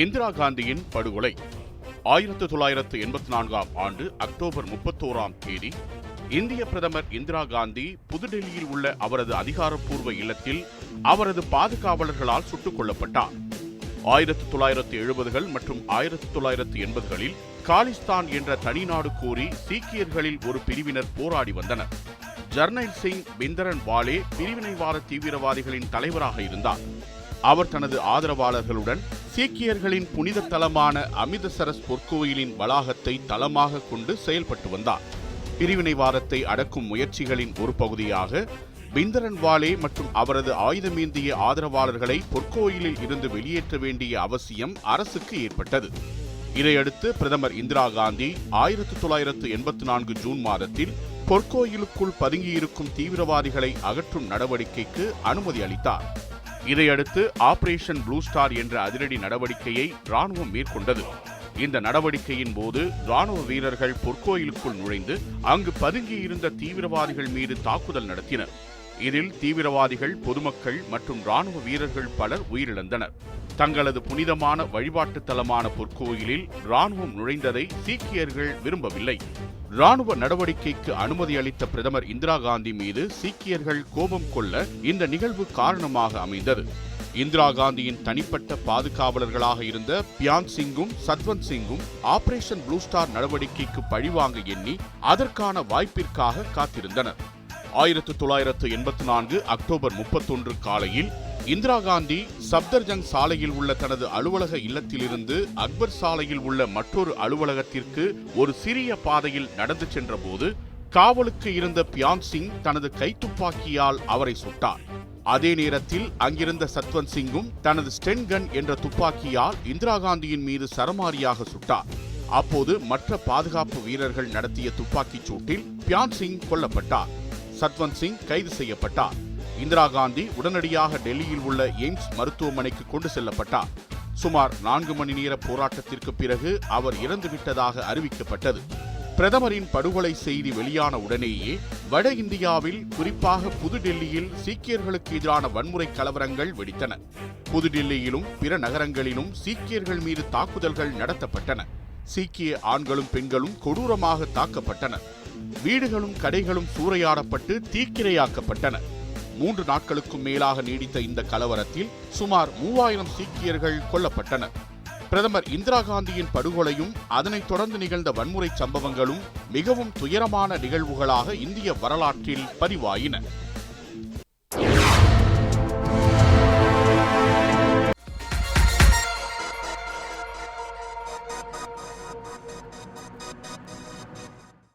இந்திரா காந்தியின் படுகொலை 1984ஆம் ஆண்டு அக்டோபர் 31ஆம் தேதி இந்திய பிரதமர் இந்திரா காந்தி புதுடெல்லியில் உள்ள அவரது அதிகாரப்பூர்வ இல்லத்தில் அவரது பாதுகாவலர்களால் சுட்டுக் கொல்லப்பட்டார். 1970கள் மற்றும் 1980களில் காலிஸ்தான் என்ற தனிநாடு கோரி சீக்கியர்களில் ஒரு பிரிவினர் போராடி வந்தனர். ஜர்னைல் சிங் பிந்தரன் வாலே பிரிவினைவாத தீவிரவாதிகளின் தலைவராக இருந்தார். அவர் தனது ஆதரவாளர்களுடன் சீக்கியர்களின் புனித தலமான அமிர்தசரஸ் பொற்கோயிலின் வளாகத்தை தளமாக கொண்டு செயல்பட்டு வந்தார். பிரிவினைவாதத்தை அடக்கும் முயற்சிகளின் ஒரு பகுதியாக பிந்தரன் வாலே மற்றும் அவரது ஆயுதமேந்திய ஆதரவாளர்களை பொற்கோயிலில் இருந்து வெளியேற்ற வேண்டிய அவசியம் அரசுக்கு ஏற்பட்டது. இதையடுத்து பிரதமர் இந்திரா காந்தி 1984 ஜூன் மாதத்தில் பொற்கோயிலுக்குள் பதுங்கியிருக்கும் தீவிரவாதிகளை அகற்றும் நடவடிக்கைக்கு அனுமதி அளித்தார். இதையடுத்து ஆபரேஷன் ப்ளூ ஸ்டார் என்ற அதிரடி நடவடிக்கையை ராணுவம் மேற்கொண்டது. இந்த நடவடிக்கையின் போது ராணுவ வீரர்கள் பொற்கோயிலுக்குள் நுழைந்து அங்கு பதுங்கியிருந்த தீவிரவாதிகள் மீது தாக்குதல் நடத்தினர். இதில் தீவிரவாதிகள், பொதுமக்கள் மற்றும் ராணுவ வீரர்கள் பலர் உயிரிழந்தனர். தங்களது புனிதமான வழிபாட்டு தலமான பொற்கோயிலில் ராணுவம் நுழைந்ததை சீக்கியர்கள் விரும்பவில்லை. ராணுவ நடவடிக்கைக்கு அனுமதி அளித்த பிரதமர் இந்திரா காந்தி மீது சீக்கியர்கள் கோபம் கொள்ள இந்த நிகழ்வு காரணமாக அமைந்தது. இந்திரா காந்தியின் தனிப்பட்ட பாதுகாவலர்களாக இருந்த பியான் சிங்கும் சத்வந்த் சிங்கும் ஆபரேஷன் ப்ளூ ஸ்டார் நடவடிக்கைக்கு பழிவாங்க எண்ணி அதற்கான வாய்ப்பிற்காக காத்திருந்தனர். 1984 அக்டோபர் 31 காலையில் இந்திரா காந்தி சப்தர்ஜங் சாலையில் உள்ள தனது அலுவலக இல்லத்திலிருந்து அக்பர் சாலையில் உள்ள மற்றொரு அலுவலகத்திற்கு ஒரு சிறிய பாதையில் நடந்து சென்ற போது காவலுக்கு இருந்த பியான் சிங் தனது கைத்துப்பாக்கியால் அவரை சுட்டார். அதே நேரத்தில் அங்கிருந்த சத்வந்த் சிங்கும் தனது ஸ்டென் கன் என்ற துப்பாக்கியால் இந்திரா காந்தியின் மீது சரமாரியாக சுட்டார். அப்போது மற்ற பாதுகாப்பு வீரர்கள் நடத்திய துப்பாக்கிச் சூட்டில் பியான் சிங் கொல்லப்பட்டார். சத்வந்த் சிங் கைது செய்யப்பட்டார். இந்திரா காந்தி உடனடியாக டெல்லியில் உள்ள எய்ம்ஸ் மருத்துவமனைக்கு கொண்டு செல்லப்பட்டார். சுமார் 4 மணி நேர போராட்டத்திற்கு பிறகு அவர் இறந்துவிட்டதாக அறிவிக்கப்பட்டது. பிரதமரின் படுகொலை செய்தி வெளியான உடனேயே வட இந்தியாவில், குறிப்பாக புதுடெல்லியில் சீக்கியர்களுக்கு எதிரான வன்முறை கலவரங்கள் வெடித்தன. புதுடெல்லியிலும் பிற நகரங்களிலும் சீக்கியர்கள் மீது தாக்குதல்கள் நடத்தப்பட்டன. சீக்கிய ஆண்களும் பெண்களும் கொடூரமாக தாக்கப்பட்டனர். வீடுகளும் கடைகளும் சூறையாடப்பட்டு தீக்கிரையாக்கப்பட்டன. 3 நாட்களுக்கும் மேலாக நீடித்த இந்த கலவரத்தில் சுமார் 3000 சீக்கியர்கள் கொல்லப்பட்டனர். பிரதமர் இந்திரா காந்தியின் படுகொலையும் அதனைத் தொடர்ந்து நிகழ்ந்த வன்முறை சம்பவங்களும் மிகவும் துயரமான நிகழ்வுகளாக இந்திய வரலாற்றில் பதிவாயின.